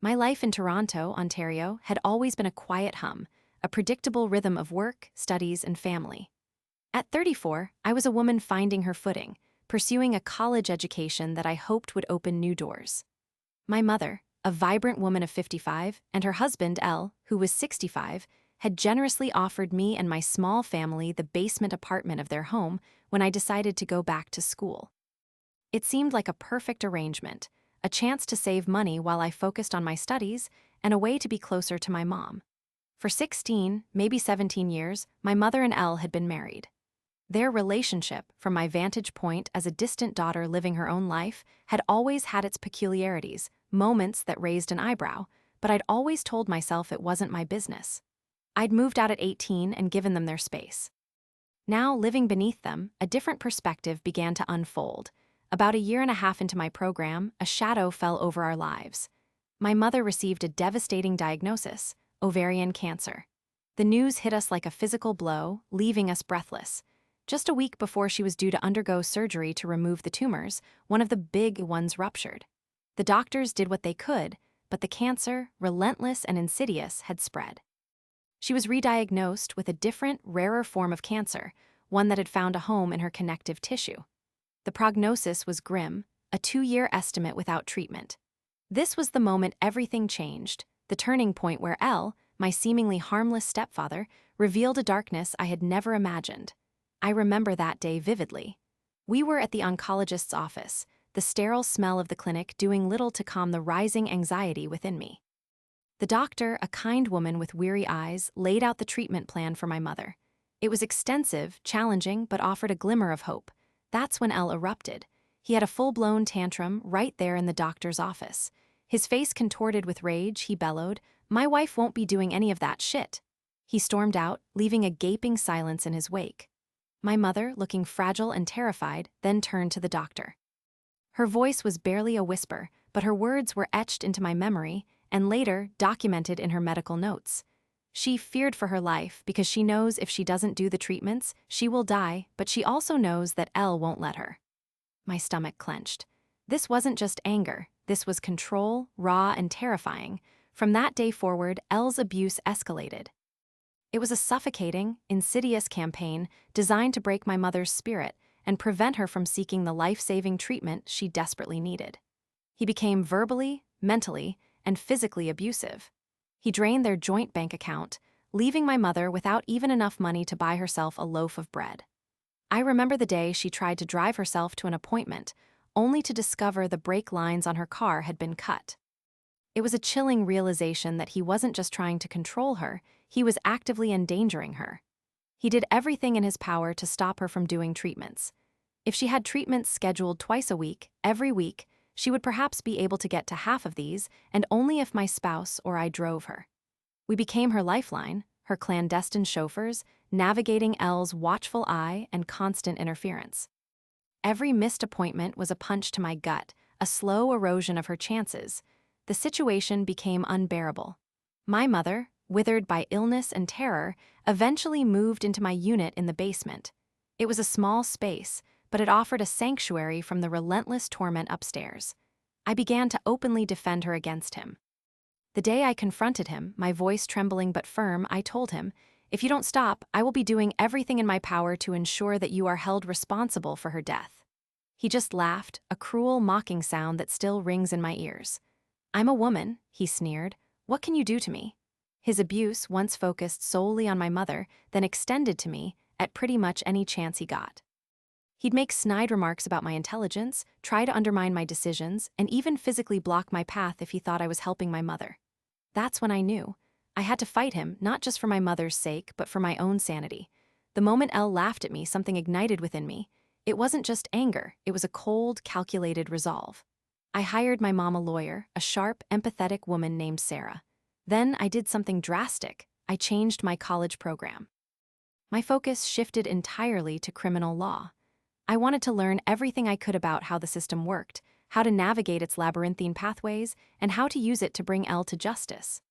My life in Toronto, Ontario, had always been a quiet hum, a predictable rhythm of work, studies, and family. At 34, I was a woman finding her footing, pursuing a college education that I hoped would open new doors. My mother, a vibrant woman of 55, and her husband, Elle, who was 65, had generously offered me and my small family the basement apartment of their home when I decided to go back to school. It seemed like a perfect arrangement, a chance to save money while I focused on my studies, and a way to be closer to my mom. For 16, maybe 17 years, my mother and Elle had been married. Their relationship, from my vantage point as a distant daughter living her own life, had always had its peculiarities, moments that raised an eyebrow, but I'd always told myself it wasn't my business. I'd moved out at 18 and given them their space. Now, living beneath them, a different perspective began to unfold. About a year and a half into my program, a shadow fell over our lives. My mother received a devastating diagnosis: ovarian cancer. The news hit us like a physical blow, leaving us breathless. Just a week before she was due to undergo surgery to remove the tumors, one of the big ones ruptured. The doctors did what they could, but the cancer, relentless and insidious, had spread. She was re-diagnosed with a different, rarer form of cancer, one that had found a home in her connective tissue. The prognosis was grim, a 2-year estimate without treatment. This was the moment everything changed, the turning point where Elle, my seemingly harmless stepfather, revealed a darkness I had never imagined. I remember that day vividly. We were at the oncologist's office, the sterile smell of the clinic doing little to calm the rising anxiety within me. The doctor, a kind woman with weary eyes, laid out the treatment plan for my mother. It was extensive, challenging, but offered a glimmer of hope. That's when Elle erupted. He had a full-blown tantrum right there in the doctor's office. His face contorted with rage, he bellowed, "My wife won't be doing any of that shit." He stormed out, leaving a gaping silence in his wake. My mother, looking fragile and terrified, then turned to the doctor. Her voice was barely a whisper, but her words were etched into my memory and later documented in her medical notes. She feared for her life because she knows if she doesn't do the treatments, she will die, but she also knows that Elle won't let her. My stomach clenched. This wasn't just anger, this was control, raw and terrifying. From that day forward, Elle's abuse escalated. It was a suffocating, insidious campaign designed to break my mother's spirit and prevent her from seeking the life-saving treatment she desperately needed. He became verbally, mentally, and physically abusive. He drained their joint bank account, leaving my mother without even enough money to buy herself a loaf of bread. I remember the day she tried to drive herself to an appointment, only to discover the brake lines on her car had been cut. It was a chilling realization that he wasn't just trying to control her, he was actively endangering her. He did everything in his power to stop her from doing treatments. If she had treatments scheduled twice a week, every week, she would perhaps be able to get to half of these, and only if my spouse or I drove her. We became her lifeline, her clandestine chauffeurs, navigating Elle's watchful eye and constant interference. Every missed appointment was a punch to my gut, a slow erosion of her chances. The situation became unbearable. My mother, withered by illness and terror, eventually moved into my unit in the basement. It was a small space, but it offered a sanctuary from the relentless torment upstairs. I began to openly defend her against him. The day I confronted him, my voice trembling but firm, I told him, "If you don't stop, I will be doing everything in my power to ensure that you are held responsible for her death." He just laughed, a cruel, mocking sound that still rings in my ears. "I'm a woman," he sneered. "What can you do to me?" His abuse once focused solely on my mother, then extended to me at pretty much any chance he got. He'd make snide remarks about my intelligence, try to undermine my decisions, and even physically block my path if he thought I was helping my mother. That's when I knew. I had to fight him, not just for my mother's sake, but for my own sanity. The moment Elle laughed at me, something ignited within me. It wasn't just anger, it was a cold, calculated resolve. I hired my mom a lawyer, a sharp, empathetic woman named Sarah. Then I did something drastic. I changed my college program. My focus shifted entirely to criminal law. I wanted to learn everything I could about how the system worked, how to navigate its labyrinthine pathways, and how to use it to bring Elle to justice.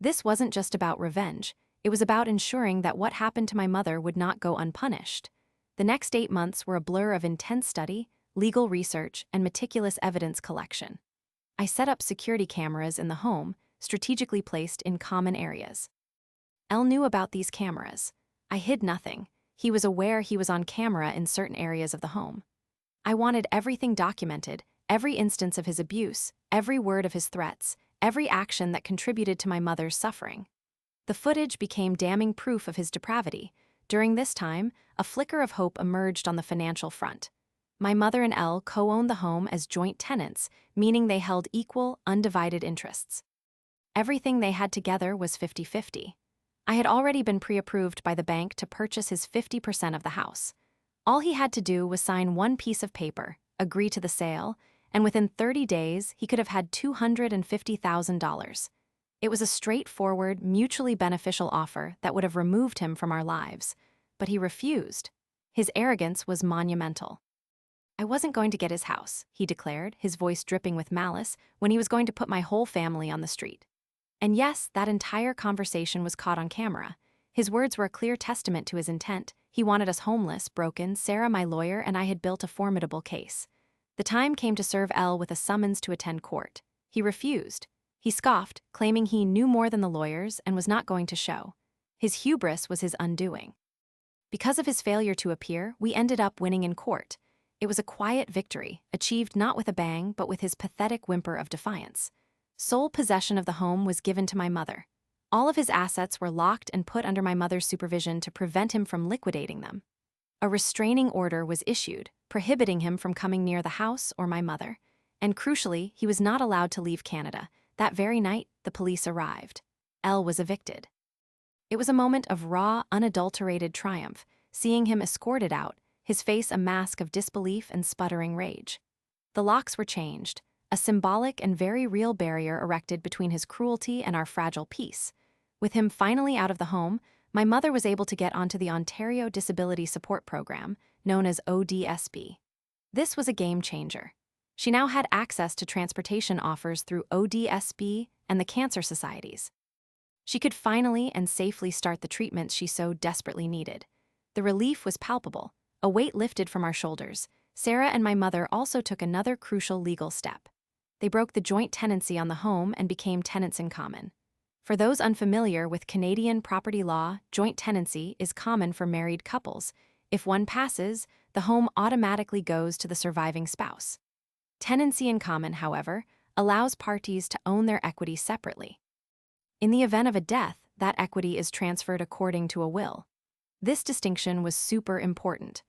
This wasn't just about revenge, it was about ensuring that what happened to my mother would not go unpunished. The next 8 months were a blur of intense study, legal research, and meticulous evidence collection. I set up security cameras in the home, strategically placed in common areas. Elle knew about these cameras. I hid nothing. He was aware he was on camera in certain areas of the home. I wanted everything documented, every instance of his abuse, every word of his threats, every action that contributed to my mother's suffering. The footage became damning proof of his depravity. During this time, a flicker of hope emerged on the financial front. My mother and Elle co-owned the home as joint tenants, meaning they held equal, undivided interests. Everything they had together was 50-50. I had already been pre-approved by the bank to purchase his 50% of the house. All he had to do was sign one piece of paper, agree to the sale, and within 30 days he could have had $250,000. It was a straightforward, mutually beneficial offer that would have removed him from our lives. But he refused. His arrogance was monumental. I wasn't going to get his house, he declared, his voice dripping with malice, when he was going to put my whole family on the street. And yes, that entire conversation was caught on camera. His words were a clear testament to his intent. He wanted us homeless, broken. Sarah, my lawyer, and I had built a formidable case. The time came to serve Elle with a summons to attend court. He refused. He scoffed, claiming he knew more than the lawyers and was not going to show. His hubris was his undoing. Because of his failure to appear, we ended up winning in court. It was a quiet victory, achieved not with a bang, but with his pathetic whimper of defiance. Sole possession of the home was given to my mother. All of his assets were locked and put under my mother's supervision to prevent him from liquidating them. A restraining order was issued, prohibiting him from coming near the house or my mother. And crucially, he was not allowed to leave Canada. That very night, the police arrived. Elle was evicted. It was a moment of raw, unadulterated triumph, seeing him escorted out, his face a mask of disbelief and sputtering rage. The locks were changed, a symbolic and very real barrier erected between his cruelty and our fragile peace. With him finally out of the home, my mother was able to get onto the Ontario Disability Support Program, known as ODSP. This was a game changer. She now had access to transportation offers through ODSP and the cancer societies. She could finally and safely start the treatments she so desperately needed. The relief was palpable, a weight lifted from our shoulders. Sarah and my mother also took another crucial legal step. They broke the joint tenancy on the home and became tenants in common. For those unfamiliar with Canadian property law, joint tenancy is common for married couples. If one passes, the home automatically goes to the surviving spouse. Tenancy in common, however, allows parties to own their equity separately. In the event of a death, that equity is transferred according to a will. This distinction was super important.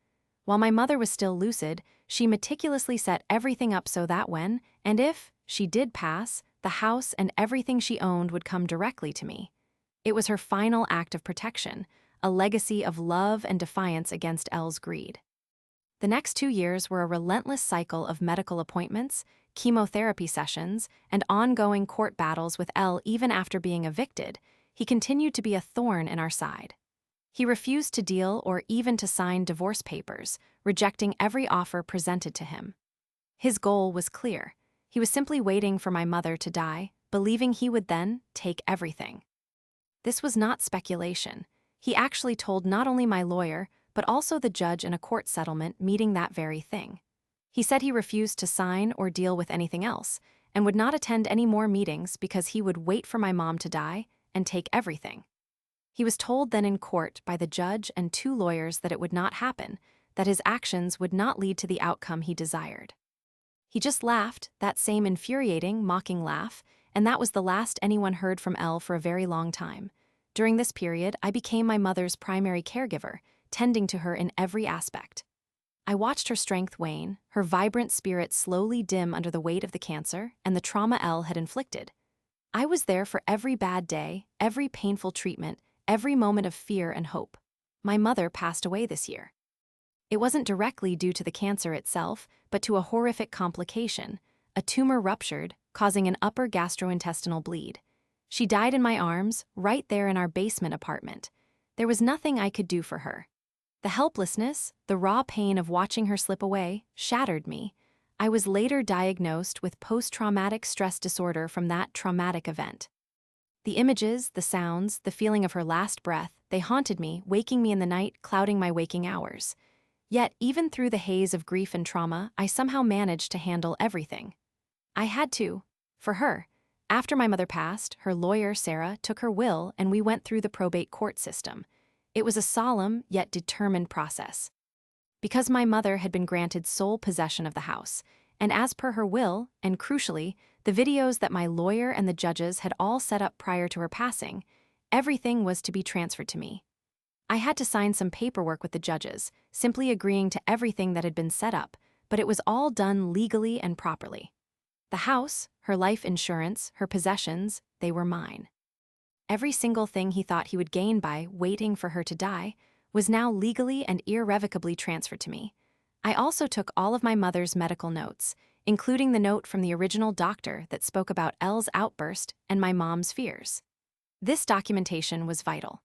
While my mother was still lucid, she meticulously set everything up so that when, and if, she did pass, the house and everything she owned would come directly to me. It was her final act of protection, a legacy of love and defiance against Elle's greed. The next 2 years were a relentless cycle of medical appointments, chemotherapy sessions, and ongoing court battles with Elle. Even after being evicted, he continued to be a thorn in our side. He refused to deal or even to sign divorce papers, rejecting every offer presented to him. His goal was clear. He was simply waiting for my mother to die, believing he would then take everything. This was not speculation. He actually told not only my lawyer, but also the judge in a court settlement meeting that very thing. He said he refused to sign or deal with anything else, and would not attend any more meetings because he would wait for my mom to die and take everything. He was told then in court by the judge and 2 lawyers that it would not happen, that his actions would not lead to the outcome he desired. He just laughed, that same infuriating, mocking laugh, and that was the last anyone heard from Elle for a very long time. During this period, I became my mother's primary caregiver, tending to her in every aspect. I watched her strength wane, her vibrant spirit slowly dim under the weight of the cancer and the trauma Elle had inflicted. I was there for every bad day, every painful treatment, every moment of fear and hope. My mother passed away this year. It wasn't directly due to the cancer itself, but to a horrific complication. A tumor ruptured, causing an upper gastrointestinal bleed. She died in my arms, right there in our basement apartment. There was nothing I could do for her. The helplessness, the raw pain of watching her slip away, shattered me. I was later diagnosed with post-traumatic stress disorder from that traumatic event. The images, the sounds, the feeling of her last breath, they haunted me, waking me in the night, clouding my waking hours. Yet, even through the haze of grief and trauma, I somehow managed to handle everything. I had to. For her, after my mother passed, her lawyer, Sarah, took her will and we went through the probate court system. It was a solemn yet determined process. Because my mother had been granted sole possession of the house, and as per her will, and crucially, the videos that my lawyer and the judges had all set up prior to her passing, everything was to be transferred to me. I had to sign some paperwork with the judges, simply agreeing to everything that had been set up, but it was all done legally and properly. The house, her life insurance, her possessions, they were mine. Every single thing he thought he would gain by waiting for her to die was now legally and irrevocably transferred to me. I also took all of my mother's medical notes, including the note from the original doctor that spoke about Elle's outburst and my mom's fears. This documentation was vital.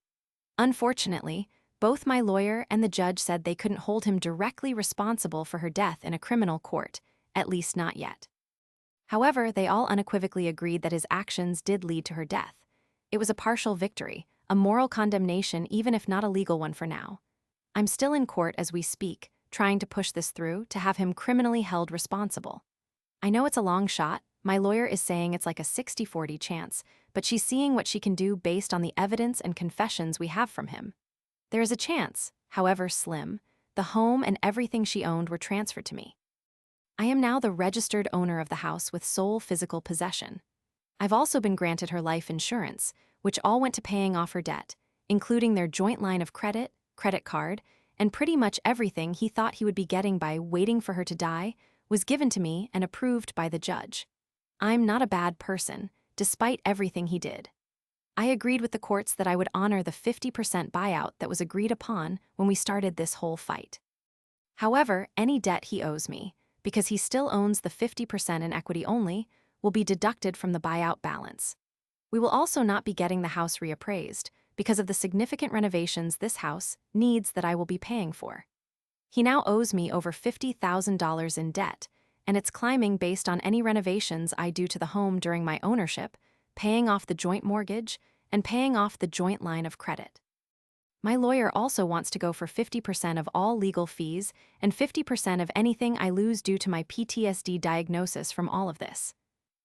Unfortunately, both my lawyer and the judge said they couldn't hold him directly responsible for her death in a criminal court, at least not yet. However, they all unequivocally agreed that his actions did lead to her death. It was a partial victory, a moral condemnation even if not a legal one for now. I'm still in court as we speak, trying to push this through to have him criminally held responsible. I know it's a long shot. My lawyer is saying it's like a 60-40 chance, but she's seeing what she can do based on the evidence and confessions we have from him. There is a chance, however slim. The home and everything she owned were transferred to me. I am now the registered owner of the house with sole physical possession. I've also been granted her life insurance, which all went to paying off her debt, including their joint line of credit, credit card, and pretty much everything he thought he would be getting by waiting for her to die was given to me and approved by the judge. I'm not a bad person, despite everything he did. I agreed with the courts that I would honor the 50% buyout that was agreed upon when we started this whole fight. However, any debt he owes me, because he still owns the 50% in equity only, will be deducted from the buyout balance. We will also not be getting the house reappraised because of the significant renovations this house needs that I will be paying for. He now owes me over $50,000 in debt, and it's climbing based on any renovations I do to the home during my ownership, paying off the joint mortgage, and paying off the joint line of credit. My lawyer also wants to go for 50% of all legal fees and 50% of anything I lose due to my PTSD diagnosis from all of this.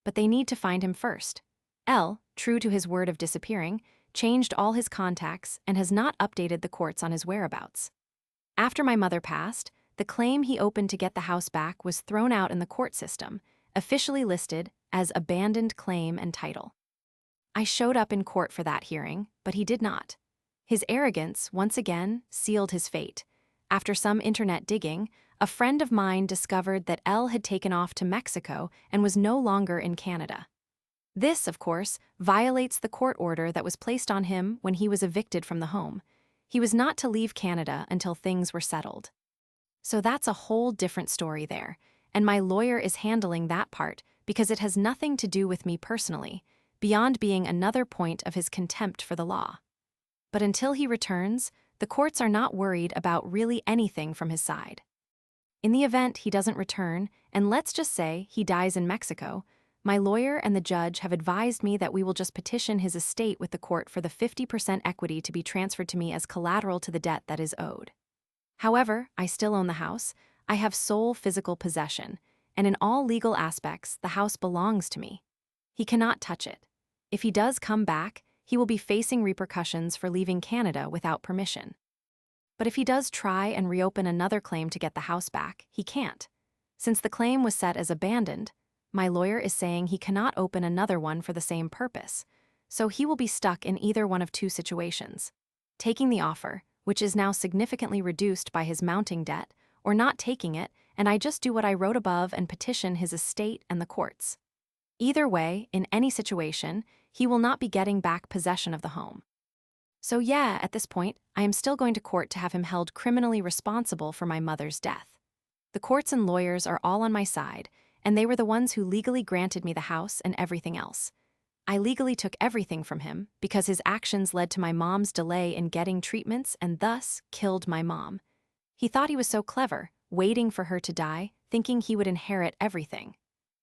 But they need to find him first. Elle, true to his word of disappearing, changed all his contacts and has not updated the courts on his whereabouts. After my mother passed, the claim he opened to get the house back was thrown out in the court system, officially listed as abandoned claim and title. I showed up in court for that hearing, but he did not. His arrogance, once again, sealed his fate. After some internet digging, a friend of mine discovered that Elle had taken off to Mexico and was no longer in Canada. This, of course, violates the court order that was placed on him when he was evicted from the home. He was not to leave Canada until things were settled. So that's a whole different story there, and my lawyer is handling that part because it has nothing to do with me personally, beyond being another point of his contempt for the law. But until he returns, the courts are not worried about really anything from his side. In the event he doesn't return, and let's just say he dies in Mexico, my lawyer and the judge have advised me that we will just petition his estate with the court for the 50% equity to be transferred to me as collateral to the debt that is owed. However, I still own the house, I have sole physical possession, and in all legal aspects, the house belongs to me. He cannot touch it. If he does come back, he will be facing repercussions for leaving Canada without permission. But if he does try and reopen another claim to get the house back, he can't. Since the claim was set as abandoned, my lawyer is saying he cannot open another one for the same purpose, so he will be stuck in either one of two situations: taking the offer, which is now significantly reduced by his mounting debt, or not taking it, and I just do what I wrote above and petition his estate and the courts. Either way, in any situation, he will not be getting back possession of the home. So yeah, at this point, I am still going to court to have him held criminally responsible for my mother's death. The courts and lawyers are all on my side, and they were the ones who legally granted me the house and everything else. I legally took everything from him because his actions led to my mom's delay in getting treatments and thus killed my mom. He thought he was so clever, waiting for her to die, thinking he would inherit everything.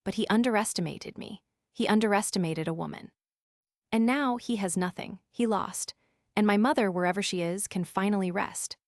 But he underestimated me. He underestimated a woman. And now he has nothing. He lost. And my mother, wherever she is, can finally rest.